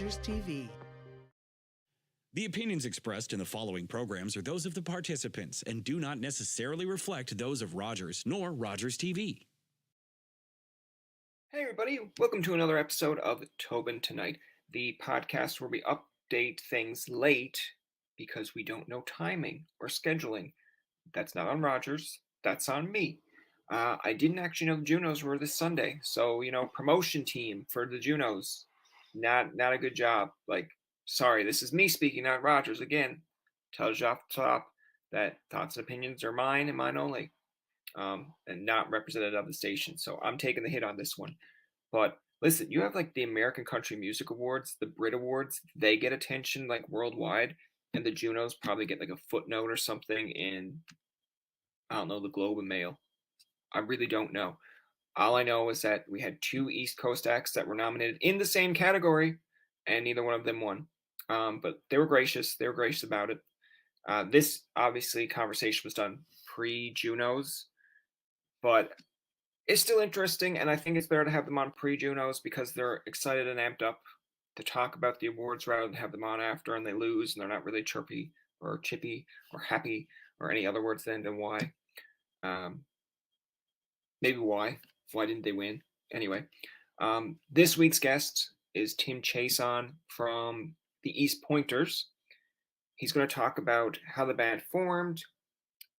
Rogers TV. The opinions expressed in the following programs are those of the participants and do not necessarily reflect those of Rogers nor Rogers TV. Hey everybody, welcome to another episode of Tobin Tonight, the podcast where we update things late because we don't know timing or scheduling. That's not on Rogers, that's on me. I didn't actually know the Junos were this Sunday, so, promotion team for the Junos, not a good job. Sorry, this is me speaking, not Rogers. Again, tells you off the top that thoughts and opinions are mine and mine only. And not representative of the station. So I'm taking the hit on this one. But listen, you have the American Country Music Awards, the Brit Awards, they get attention worldwide, and the Junos probably get a footnote or something in, I don't know, the Globe and Mail. I really don't know. All I know is that we had two East Coast acts that were nominated in the same category, and neither one of them won. But they were gracious. They were gracious about it. This, obviously, conversation was done pre-Junos, but it's still interesting, and I think it's better to have them on pre-Junos because they're excited and amped up to talk about the awards rather than have them on after and they lose and they're not really chirpy or chippy or happy or any other words than why. Maybe why. Why didn't they win? Anyway, this week's guest is Tim Chaisson from the East Pointers. He's going to talk about how the band formed,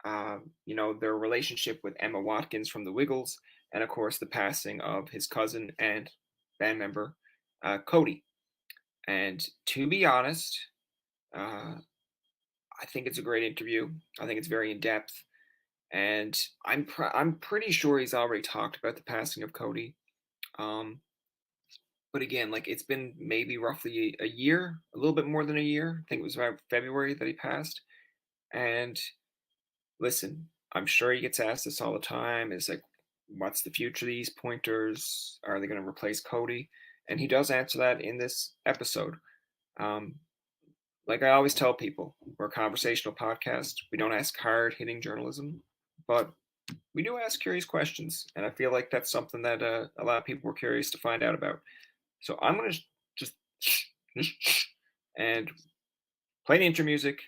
their relationship with Emma Watkins from the Wiggles, and of course the passing of his cousin and band member, Cody. And to be honest, I think it's a great interview. I think it's very in-depth. And I'm pretty sure he's already talked about the passing of Cody. But again, it's been maybe roughly a year, a little bit more than a year. I think it was around February that he passed. And listen, I'm sure he gets asked this all the time. It's what's the future of these Pointers? Are they going to replace Cody? And he does answer that in this episode. Like I always tell people, we're a conversational podcast. We don't ask hard-hitting journalism, but we do ask curious questions. And I feel like that's something that a lot of people were curious to find out about. So I'm going to just and play the intro music,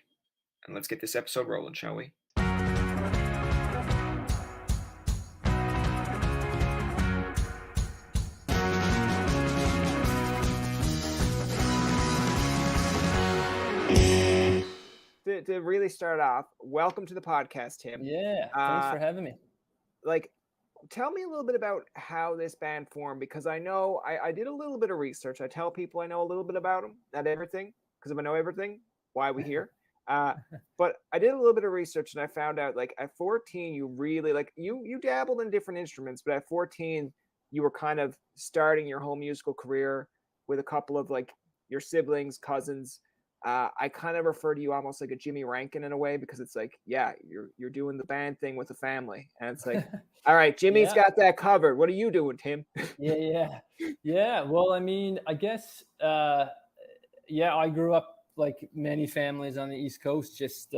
and let's get this episode rolling, shall we? To really start off, welcome to the podcast, Tim. Yeah, thanks for having me. Tell me a little bit about how this band formed, because I know I did a little bit of research. I tell people I know a little bit about them, not everything, because if I know everything, why are we here? But I did a little bit of research, and I found out at 14, you really you dabbled in different instruments, but at 14, you were kind of starting your whole musical career with a couple of your siblings, cousins. I kind of refer to you almost like a Jimmy Rankin in a way, because it's you're doing the band thing with the family, and it's all right, Jimmy's got that covered. What are you doing, Tim? Yeah. Well, I mean, I guess, I grew up like many families on the East Coast, just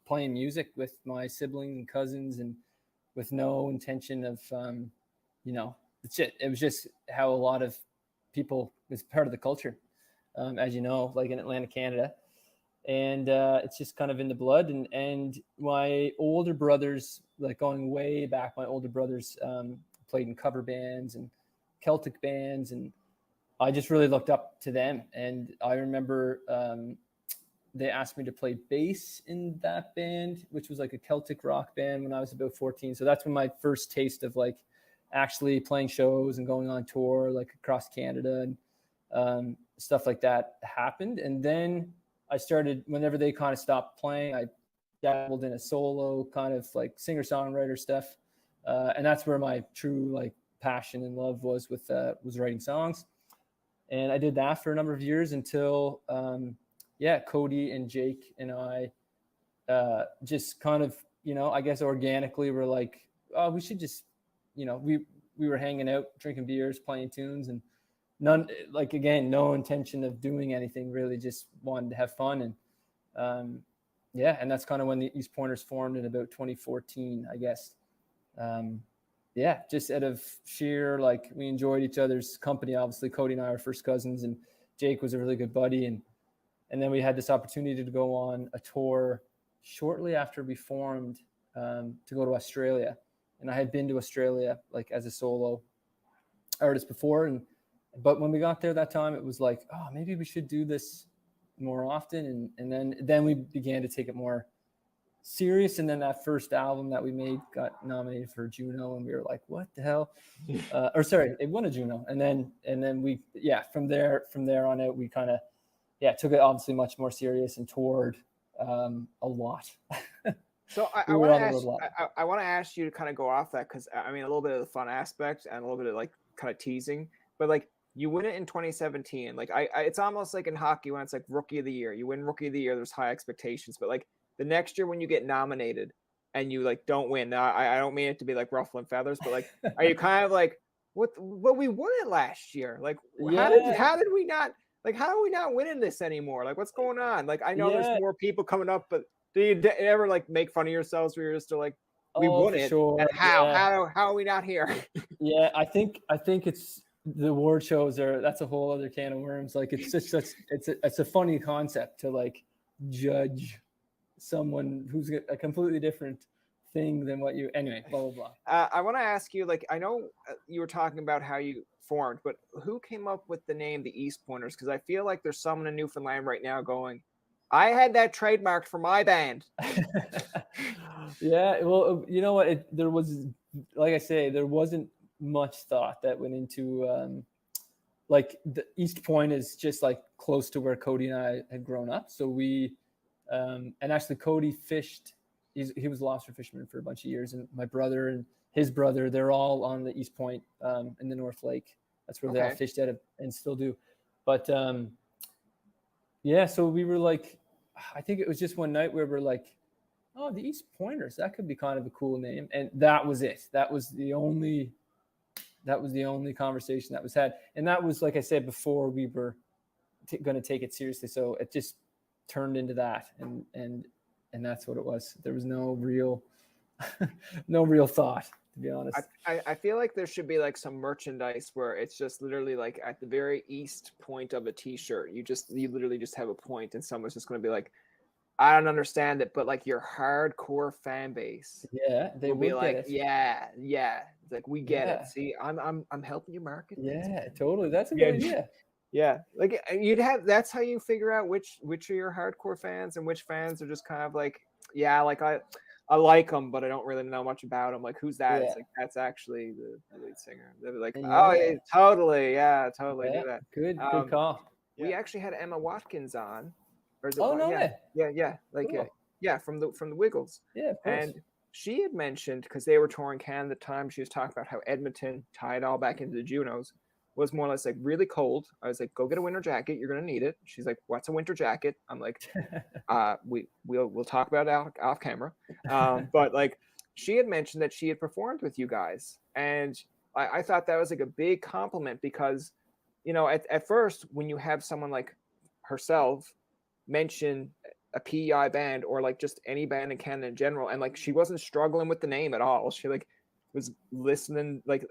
playing music with my siblings and cousins, and with no intention of, it was just how a lot of people, it's part of the culture. As you know, in Atlantic Canada, and it's just kind of in the blood. And my older brothers, going way back, my older brothers played in cover bands and Celtic bands, and I just really looked up to them. And I remember they asked me to play bass in that band, which was a Celtic rock band, when I was about 14. So that's when my first taste of actually playing shows and going on tour across Canada and stuff like that happened. And then I started, whenever they kind of stopped playing, I dabbled in a solo kind of singer-songwriter stuff. And that's where my true passion and love was writing songs. And I did that for a number of years until, Cody and Jake and I just kind of, I guess organically were we should just, we were hanging out, drinking beers, playing tunes, and no intention of doing anything, really just wanted to have fun. And and that's kind of when the East Pointers formed in about 2014, I guess. Just out of sheer we enjoyed each other's company. Obviously Cody and I are first cousins, and Jake was a really good buddy, and then we had this opportunity to go on a tour shortly after we formed, to go to Australia. And I had been to Australia like as a solo artist before, but when we got there that time, it was like, oh, maybe we should do this more often. And then we began to take it more serious. And then that first album that we made got nominated for Juno, and we were like, what the hell? Or sorry, it won a Juno. And then we, from there on out, we kind of, took it obviously much more serious and toured a lot. So I want to ask you to kind of go off that, because I mean, a little bit of the fun aspect and a little bit of like kind of teasing, but like you win it in 2017. Like it's almost like in hockey when it's like rookie of the year. You win rookie of the year, there's high expectations, but like the next year when you get nominated and you like don't win. Now I don't mean it to be like ruffling feathers, but like, are you kind of like, what we won it last year? Like how did we not? Like, how are we not winning this anymore? Like, what's going on? Like, I know there's more people coming up, but do you ever like make fun of yourselves where you're just like, we won it, sure. And how are we not here? Yeah, I think it's the award shows that's a whole other can of worms. Like, it's just it's a funny concept to like judge someone who's a completely different thing than what you. Anyway, blah blah blah. I want to ask you, like, I know you were talking about how you formed, but who came up with the name the East Pointers? Because I feel like there's someone in Newfoundland right now going, I had that trademarked for my band. Yeah, well, you know what? There was, like I say, there wasn't much thought that went into like the East Point is just like close to where Cody and I had grown up. So we, and actually Cody fished. He was a lobster fisherman for a bunch of years, and my brother and his brother, they're all on the East Point in the North Lake. That's where they all fished out of and still do. But so we were like, I think it was just one night where we're like, oh, the East Pointers, that could be kind of a cool name. And that was it. That was the only conversation that was had. And that was, like I said, before we were going to take it seriously. So it just turned into that. And that's what it was. There was no real thought, to be honest. I feel like there should be like some merchandise where it's just literally like at the very east point of a t-shirt, you literally just have a point, and someone's just going to be like, I don't understand it, but like your hardcore fan base, they will be like, yeah, it's like, we get it. See, I'm helping you market. Yeah, totally. That's a good idea. Yeah, like that's how you figure out which are your hardcore fans and which fans are just kind of like, yeah, like I like them, but I don't really know much about them. Like, who's that? It's like, that's actually the lead singer. They'll be like, oh, yeah, totally. Yeah, totally do that. Good call. We actually had Emma Watkins on. Or is it no way. Yeah. Like, cool. From the Wiggles. Yeah, of course. And she had mentioned, because they were touring Canada at the time, she was talking about how Edmonton, tied all back into the Junos, was more or less like really cold. I was like, go get a winter jacket. You're going to need it. She's like, what's a winter jacket? I'm like, we'll talk about it off camera. But like, she had mentioned that she had performed with you guys. And I thought that was like a big compliment, because, you know, at first when you have someone like herself mention a PEI band, or like just any band in Canada in general, and like she wasn't struggling with the name at all. She like was listening, like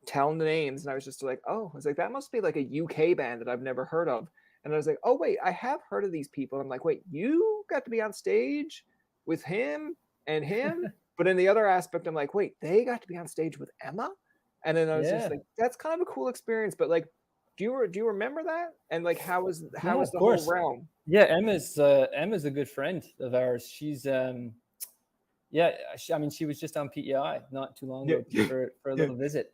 telling the names, and I was just like, oh, I was like, that must be like a UK band that I've never heard of. And I was like, oh wait, I have heard of these people. I'm like, wait, you got to be on stage with him and him? But in the other aspect, I'm like, wait, they got to be on stage with Emma? And then I was just like, that's kind of a cool experience. But like, do you remember that? And like, how was the whole realm? Yeah, Emma's a good friend of ours. She's I mean, she was just on PEI not too long ago for a little visit.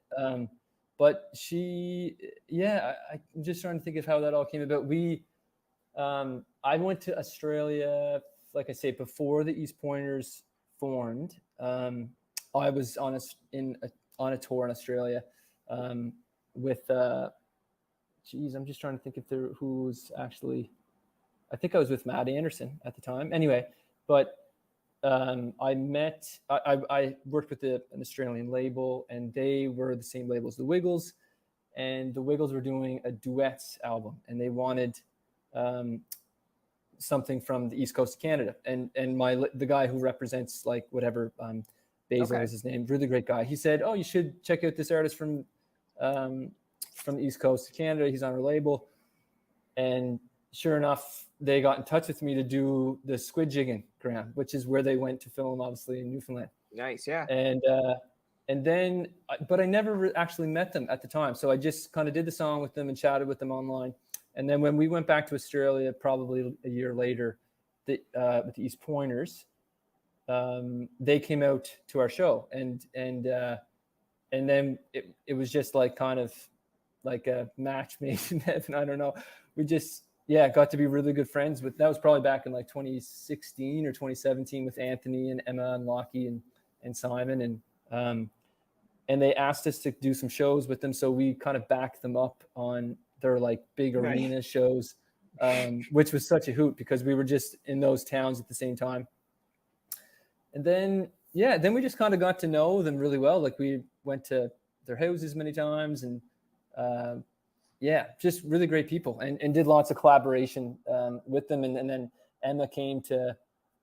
But she, I'm just trying to think of how that all came about. I went to Australia, like I say, before the East Pointers formed. I was on a tour in Australia with. I'm just trying to think who's actually. I think I was with Matt Anderson at the time. Anyway, but I worked with an Australian label, and they were the same label as the Wiggles, and the Wiggles were doing a duets album, and they wanted something from the East Coast of Canada, and the guy who represents like whatever Basil is his name, really great guy. He said, oh, you should check out this artist from the East Coast of Canada. He's on our label. And sure enough, they got in touch with me to do the squid jigging ground, which is where they went to film, obviously, in Newfoundland. Nice, yeah. And then, but I never actually met them at the time. So I just kind of did the song with them and chatted with them online. And then when we went back to Australia, probably a year later, with the East Pointers, they came out to our show, and then it was just like kind of like a match made in heaven. I don't know. We just got to be really good friends with. That was probably back in like 2016 or 2017 with Anthony and Emma and Lockie and Simon, and they asked us to do some shows with them, so we kind of backed them up on their like big arena shows, which was such a hoot because we were just in those towns at the same time. And then we just kind of got to know them really well. Like we went to their houses many times, and just really great people, and did lots of collaboration with them. And then Emma came to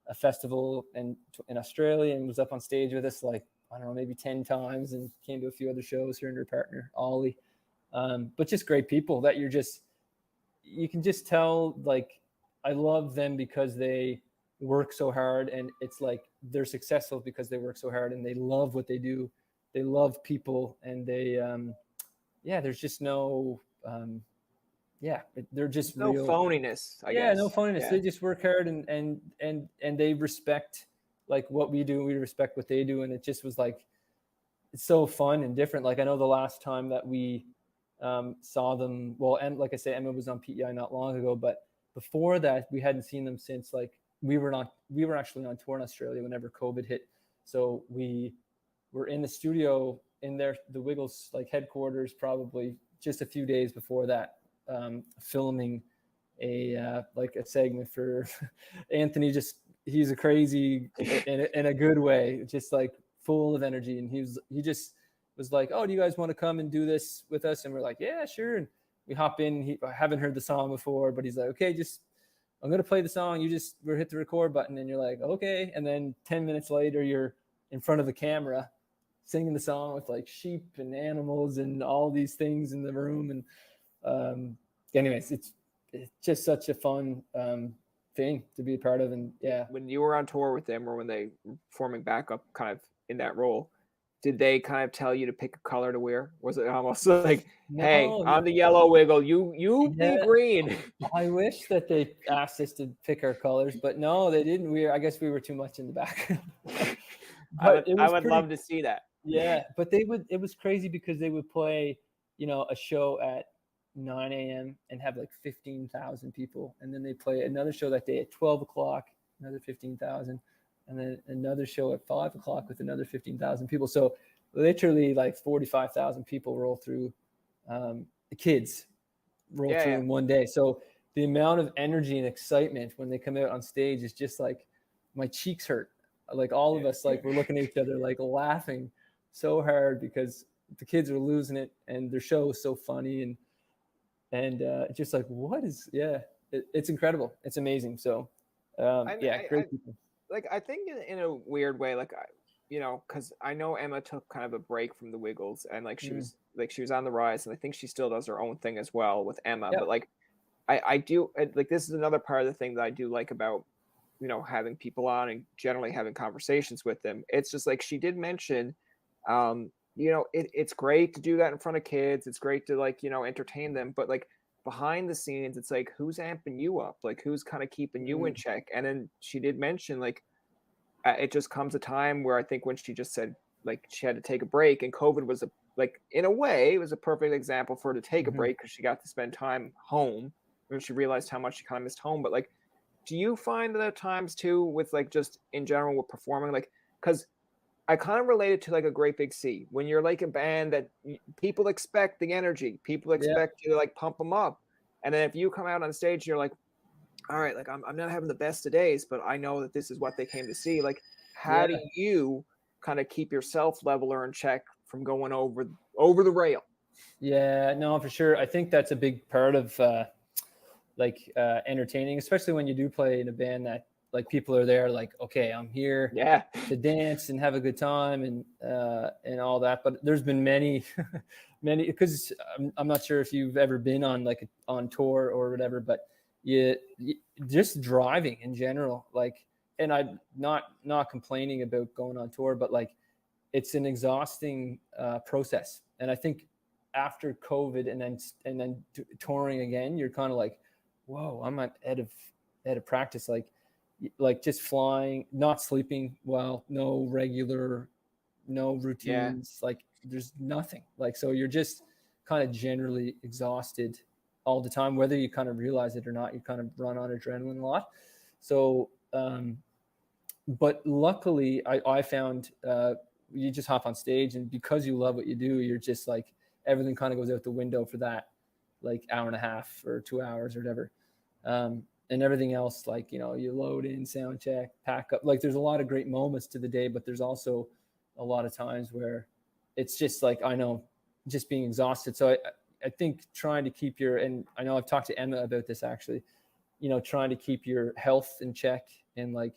a festival in Australia and was up on stage with us like, I don't know, maybe 10 times, and came to a few other shows, her and her partner, Ollie. But just great people that you can just tell, like, I love them because they work so hard, and it's like they're successful because they work so hard and they love what they do. They love people, and they, there's just no, they're just no real phoniness. I guess. No phoniness. Yeah. They just work hard, and they respect like what we do. We respect what they do, and it just was like, it's so fun and different. Like I know the last time that we saw them, well, and like I say, Emma was on PEI not long ago, but before that, we hadn't seen them since like we were actually on tour in Australia whenever COVID hit. So we were in the studio in the Wiggles like headquarters, probably just a few days before that, filming a segment for Anthony. Just, he's a crazy in a good way, just like full of energy. And he just was like, oh, do you guys want to come and do this with us? And we're like, yeah, sure. And we hop in. I haven't heard the song before, but he's like, okay, I'm going to play the song. We'll hit the record button. And you're like, okay. And then 10 minutes later, you're in front of the camera singing the song with like sheep and animals and all these things in the room. And anyways, it's just such a fun thing to be a part of. And when you were on tour with them, or when they were forming back up kind of in that role, did they kind of tell you to pick a color to wear? Was it almost like, hey, I'm the yellow Wiggle, you be green? I wish that they asked us to pick our colors, but no, they didn't. I guess we were too much in the back. I would love to see that. Yeah, but it was crazy because they would play, a show at 9 a.m. and have like 15,000 people. And then they play another show that day at 12 o'clock, another 15,000. And then another show at 5 o'clock with another 15,000 people. So literally like 45,000 people roll through, the kids roll through in one day. So the amount of energy and excitement when they come out on stage is just like, my cheeks hurt. Like all of us, like we're looking at each other, like laughing so hard because the kids are losing it and their show is so funny. And just like, it's incredible. It's amazing. So great people. Like, I think in a weird way, like, because I know Emma took kind of a break from the Wiggles, and like she was on the rise, and I think she still does her own thing as well with Emma. But like, I do like, this is another part of the thing that I do like about, having people on and generally having conversations with them. It's just like, she did mention, it's great to do that in front of kids. It's great to like, entertain them, but like behind the scenes, it's like, who's amping you up? Like, who's kind of keeping you in check? And then she did mention like, it just comes a time where I think when she just said like she had to take a break, and COVID was in a way, it was a perfect example for her to take a break because she got to spend time home when she realized how much she kind of missed home. But like, do you find that at times too, with like just in general with performing, like, because I kind of relate it to like a Great Big Sea, when you're like a band that people expect the energy, people expect you to like pump them up. And then if you come out on stage, you're like, all right, like I'm not having the best of days, but I know that this is what they came to see. Like, how do you kind of keep your self-leveler in check from going over the rail? Yeah, no, for sure. I think that's a big part of entertaining, especially when you do play in a band that like people are there like, okay, I'm here Yeah. to dance and have a good time and all that. But there's been many, many, because I'm not sure if you've ever been on like on tour or whatever, but you just driving in general, like, and I'm not complaining about going on tour, but like it's an exhausting process. And I think after COVID and then touring again, you're kind of like, whoa, I'm out of practice. Like just flying, not sleeping well, no routines, like there's nothing. Like, so you're just kind of generally exhausted all the time, whether you kind of realize it or not. You kind of run on adrenaline a lot. So, but luckily I found you just hop on stage, and because you love what you do, you're just like, everything kind of goes out the window for that like hour and a half or 2 hours or whatever. And everything else, like, you know, you load in, sound check, pack up. Like there's a lot of great moments to the day, but there's also a lot of times where it's just like, I know, just being exhausted. So I think trying to keep and I know I've talked to Emma about this actually, you know, trying to keep your health in check and like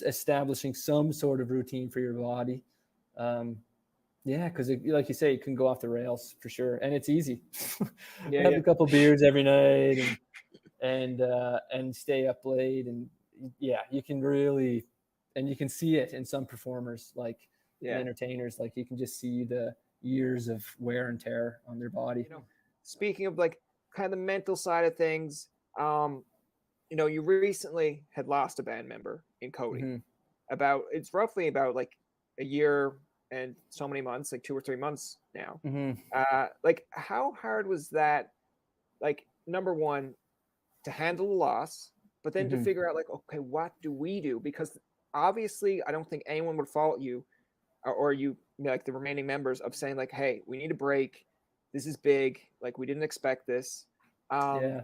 establishing some sort of routine for your body. Yeah, because like you say, it can go off the rails for sure, and it's easy. Have a couple beers every night and stay up late, and yeah, you can really, and you can see it in some performers, like and entertainers, like you can just see the years of wear and tear on their body. You know, speaking of like kind of the mental side of things, you know, you recently had lost a band member in Cody. Mm-hmm. It's roughly about like a year and so many months, like 2 or 3 months now. Mm-hmm. Like how hard was that? Like, number one, to handle the loss, but then to figure out like, okay, what do we do? Because obviously I don't think anyone would fault you or you like the remaining members of saying like, hey, we need a break. This is big. Like we didn't expect this. Yeah.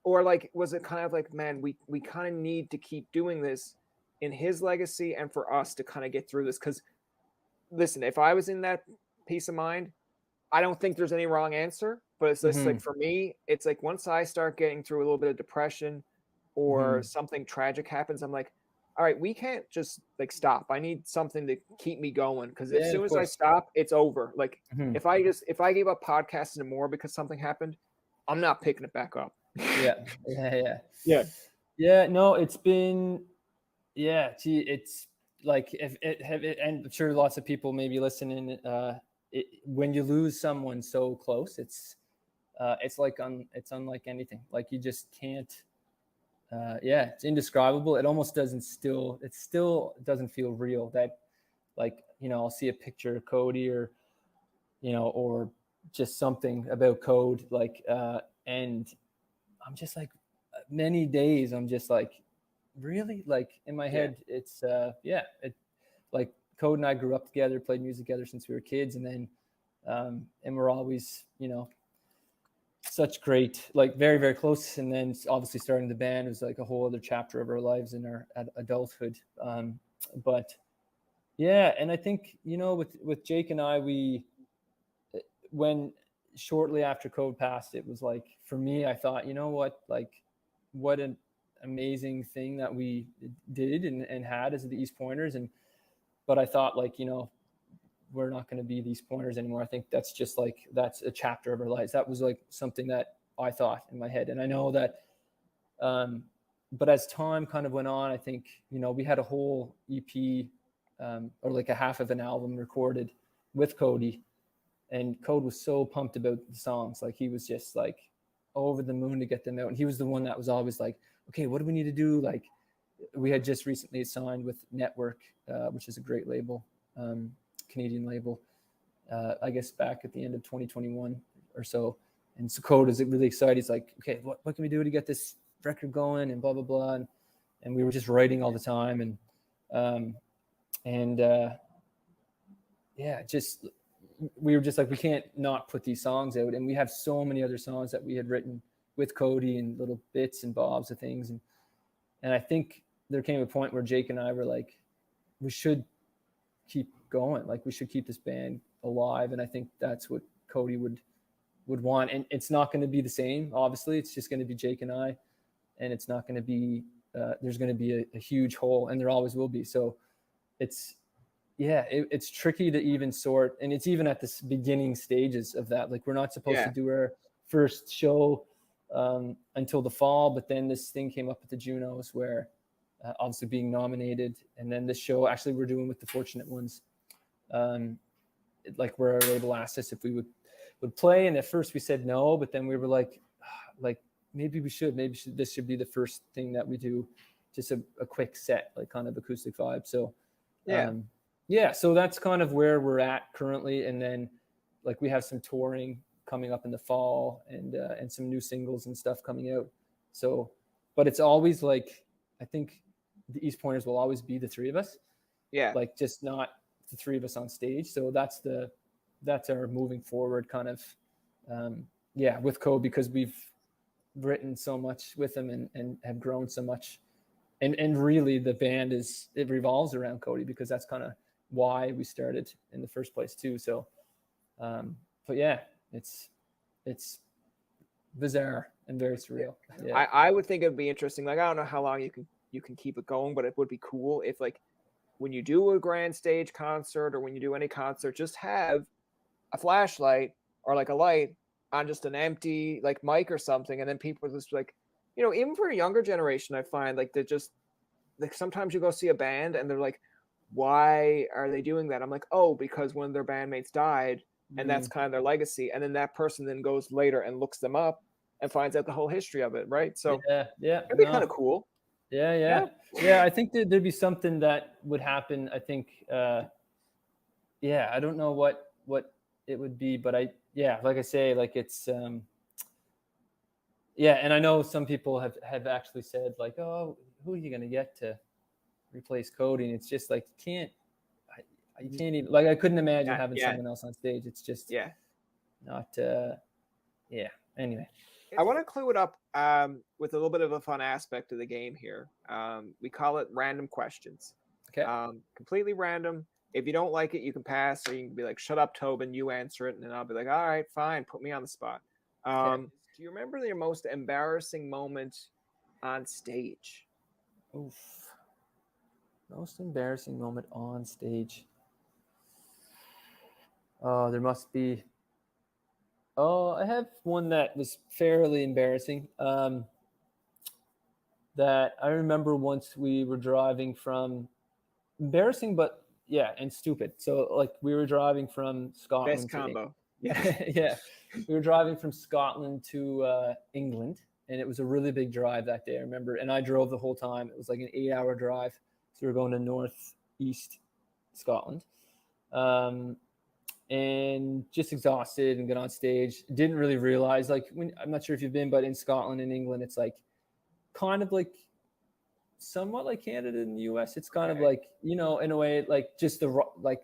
Or like, was it kind of like, man, we kind of need to keep doing this in his legacy and for us to kind of get through this? Because listen, if I was in that peace of mind, I don't think there's any wrong answer, but it's just like, for me, it's like once I start getting through a little bit of depression or something tragic happens, I'm like, all right, we can't just like stop. I need something to keep me going. Because as soon as I stop, it's over. Like if I gave up podcasting and more because something happened, I'm not picking it back up. Yeah. No, it's been, it's like and I'm sure lots of people maybe listening, when you lose someone so close, it's it's unlike anything. Like you just can't, it's indescribable. It almost still doesn't feel real. That, like, you know, I'll see a picture of Cody or, you know, or just something about Code, like, and I'm just like, many days I'm just like, really, like in my head, it's like Code and I grew up together, played music together since we were kids, and then and we're always, you know, such great, like very, very close. And then obviously starting the band was like a whole other chapter of our lives in our adulthood. But yeah, and I think, you know, with Jake and I, when shortly after Code passed, it was like, for me, I thought, you know what, like, what an amazing thing that we did and had as the East Pointers. But I thought, like, you know, we're not going to be these Pointers anymore. I think that's just like, that's a chapter of our lives. That was like something that I thought in my head. And I know that, but as time kind of went on, I think, you know, we had a whole EP or like a half of an album recorded with Cody, and Code was so pumped about the songs. Like he was just like over the moon to get them out. And he was the one that was always like, okay, what do we need to do? Like, we had just recently signed with Network, which is a great label, Canadian label, I guess back at the end of 2021 or so. And so Code is really excited. He's like, okay, what can we do to get this record going and blah, blah, blah. And we were just writing all the time. Just, we were just like, we can't not put these songs out. And we have so many other songs that we had written with Cody and little bits and bobs of things. And I think there came a point where Jake and I were like, we should keep going. Like we should keep this band alive. And I think that's what Cody would want. And it's not going to be the same. Obviously, it's just going to be Jake and I, and it's not going to be there's going to be a huge hole, and there always will be. So it's tricky to even sort, and it's even at the beginning stages of that. Like we're not supposed to do our first show until the fall, but then this thing came up at the Junos where obviously being nominated, and then this show actually we're doing with the Fortunate Ones, like where our label asked us if we would play, and at first we said no, but then we were like maybe we should, this should be the first thing that we do, just a quick set, like kind of acoustic vibe. So so that's kind of where we're at currently, and then like we have some touring coming up in the fall, and some new singles and stuff coming out. So, but it's always like, I think the East Pointers will always be the three of us. Yeah. Like just not the three of us on stage. So that's our moving forward kind of, with Code, because we've written so much with them and have grown so much. And really the band it revolves around Cody, because that's kind of why we started in the first place too. So, but yeah, it's bizarre and very surreal. Yeah. I would think it'd be interesting. Like, I don't know how long you can keep it going, but it would be cool if, like, when you do a grand stage concert or when you do any concert, just have a flashlight or like a light on just an empty like mic or something, and then people just like, even for a younger generation, I find like they just like, sometimes you go see a band and they're like, why are they doing that? I'm like, oh, because one of their bandmates died, and that's kind of their legacy. And then that person then goes later and looks them up and finds out the whole history of it, right? So it'd be kind of cool. Yeah. I think that there'd be something that would happen. I think, I don't know what it would be, but like I say, like it's, and I know some people have actually said like, oh, who are you going to get to replace Cody? And it's just like, you can't even, like, I couldn't imagine having someone else on stage. It's just not, anyway. I want to clue it up with a little bit of a fun aspect of the game here. We call it random questions. Okay. Completely random. If you don't like it, you can pass, or you can be like, shut up, Tobin, you answer it. And then I'll be like, all right, fine, put me on the spot. Okay. Do you remember your most embarrassing moment on stage? Oof. Most embarrassing moment on stage. Oh, there must be. Oh, I have one that was fairly embarrassing. That I remember once we were driving from, embarrassing, but and stupid. So like we were driving from Scotland. Best combo. Yeah. We were driving from Scotland to England, and it was a really big drive that day, I remember. And I drove the whole time. It was like an 8-hour drive. So we were going to northeast Scotland. And just exhausted and get on stage. Didn't really realize, like, I'm not sure if you've been, but in Scotland and England, it's like kind of like somewhat like Canada and the US. It's kind of like, in a way, like just the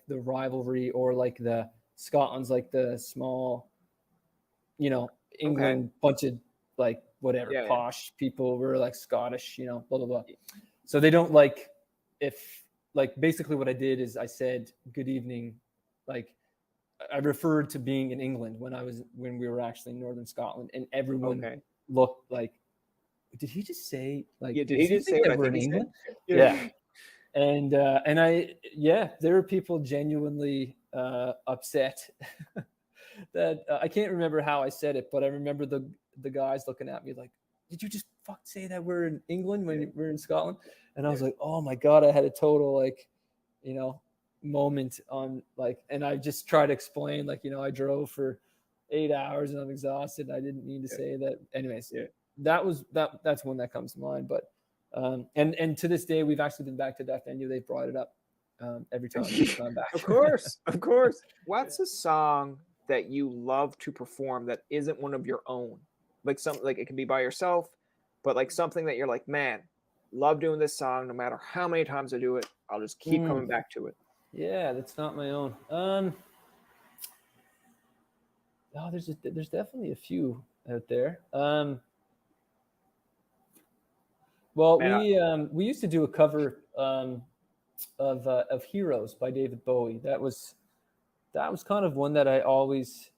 rivalry, or like the Scotland's like the small, England bunch of like whatever posh people were like Scottish, blah, blah, blah. So they don't like, if like, basically what I did is I said, good evening, like, I referred to being in England when we were actually in Northern Scotland, and everyone looked like, did he just say like, did he just say that we're in England? Yeah. And there were people genuinely upset that I can't remember how I said it, but I remember the guys looking at me like, did you just say that we're in England when we're in Scotland? And I was like, oh my God, I had a total like, moment on like, and I just try to explain like, I drove for 8 hours and I'm exhausted. I didn't mean to say that. Anyways, that's one that comes to mind. But and to this day, we've actually been back to that venue. They brought it up every time we've gone back. Of course. What's a song that you love to perform that isn't one of your own? Like something, like it can be by yourself, but like something that you're like, man, love doing this song. No matter how many times I do it, I'll just keep coming back to it. Yeah, that's not my own. There's definitely a few out there. We used to do a cover of Heroes by David Bowie. That was kind of one that I always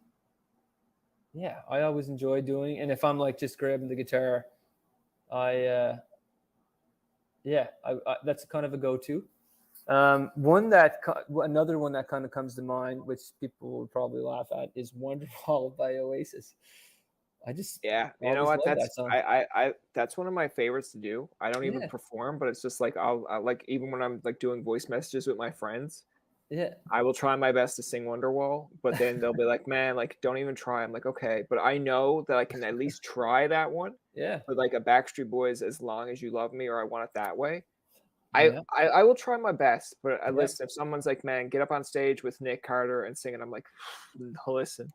enjoy doing. And if I'm like just grabbing the guitar, I Yeah, that's kind of a go-to. Another one that kind of comes to mind, which people would probably laugh at, is Wonderwall by Oasis. I just Yeah, you know always what? love that song. That's one of my favorites to do. I don't even Yeah, perform, but it's just like I like even when I'm like doing voice messages with my friends, yeah, I will try my best to sing Wonderwall, but then they'll be like, "Man, like don't even try." I'm like, "Okay," but I know that I can at least try that one yeah, for like a Backstreet Boys "As Long as You Love Me" or "I Want It That Way." yeah, I will try my best, but I yeah. listen. If someone's like, "Man, get up on stage with Nick Carter and sing it," I'm like, "Listen,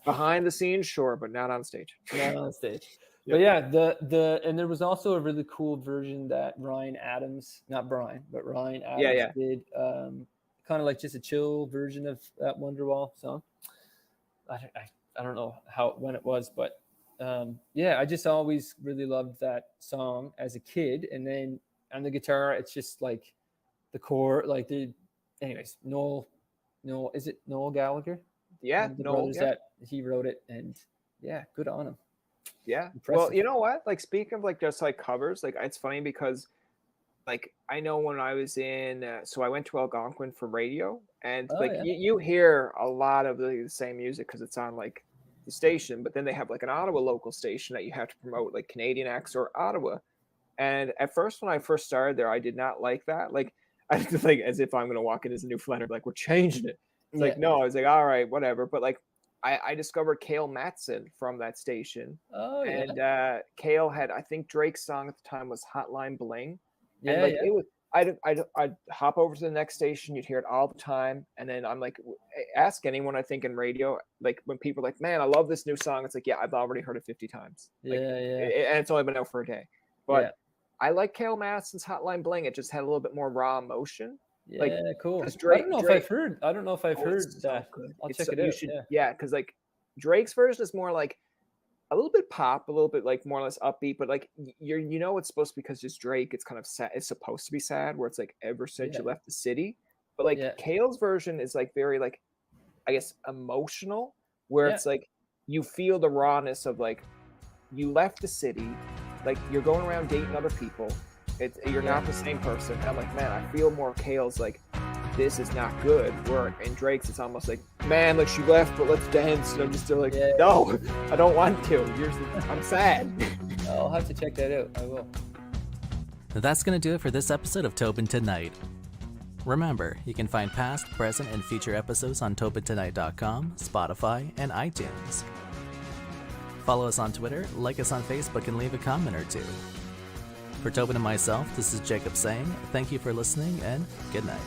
behind the scenes, sure, but not on stage." Not on stage. But Yep. yeah, and there was also a really cool version that Ryan Adams Yeah, yeah. did, kind of like just a chill version of that Wonderwall song. I don't know when it was, but yeah, I just always really loved that song as a kid. And then on the guitar, it's just like the chord, anyways, is it Noel Gallagher? Yeah, One of the Noel, brothers yeah. that he wrote it, and yeah, good on him. Yeah. Well, Impressive. you know what? Like speaking of like just like covers, like it's funny because like I know when I was in so I went to Algonquin for radio and Oh like yeah, you hear a lot of the same music because it's on like the station, but then they have like an Ottawa local station that you have to promote like Canadian acts or Ottawa. And at first when I first started there, I did not like that. Like I just like as if I'm gonna walk in as a new Flanner, like we're changing it. It's yeah. like no, I was like, all right, whatever. But like I discovered Cale Matson from that station. Oh yeah, And Cale had, I think Drake's song at the time was Hotline Bling. And yeah, like yeah, it was, I'd hop over to the next station, you'd hear it all the time. And then I'm like, ask anyone I think in radio, like when people are like, man, I love this new song. It's like, yeah, I've already heard it 50 times. Like, yeah, yeah, and it's only been out for a day. yeah, But I like Cale Masson's Hotline Bling. It just had a little bit more raw emotion. Like, yeah. Cool. because Drake, I don't know if I've oh, heard it's so that. good. I'll It's check so, it you out. should, Yeah, yeah, because like Drake's version is more like a little bit pop, a little bit like more or less upbeat, but like it's supposed to be because it's Drake. It's kind of sad. It's supposed to be sad, where it's like ever since yeah, you left the city. But like yeah, Kale's version is like very like I guess emotional, where yeah, it's like you feel the rawness of like you left the city, like you're going around dating other people. You're yeah, not the same person. And I'm like, man, I feel more Kale's like this is not good. Where in Drake's, it's almost like, man, like she left, but let's dance. And I'm just like, yeah. no, I don't want to. I'm sad. I'll have to check that out. I will. That's going to do it for this episode of Tobin Tonight. Remember, you can find past, present, and future episodes on TobinTonight.com, Spotify, and iTunes. Follow us on Twitter, like us on Facebook, and leave a comment or two. For Tobin and myself, this is Jacob saying thank you for listening and good night.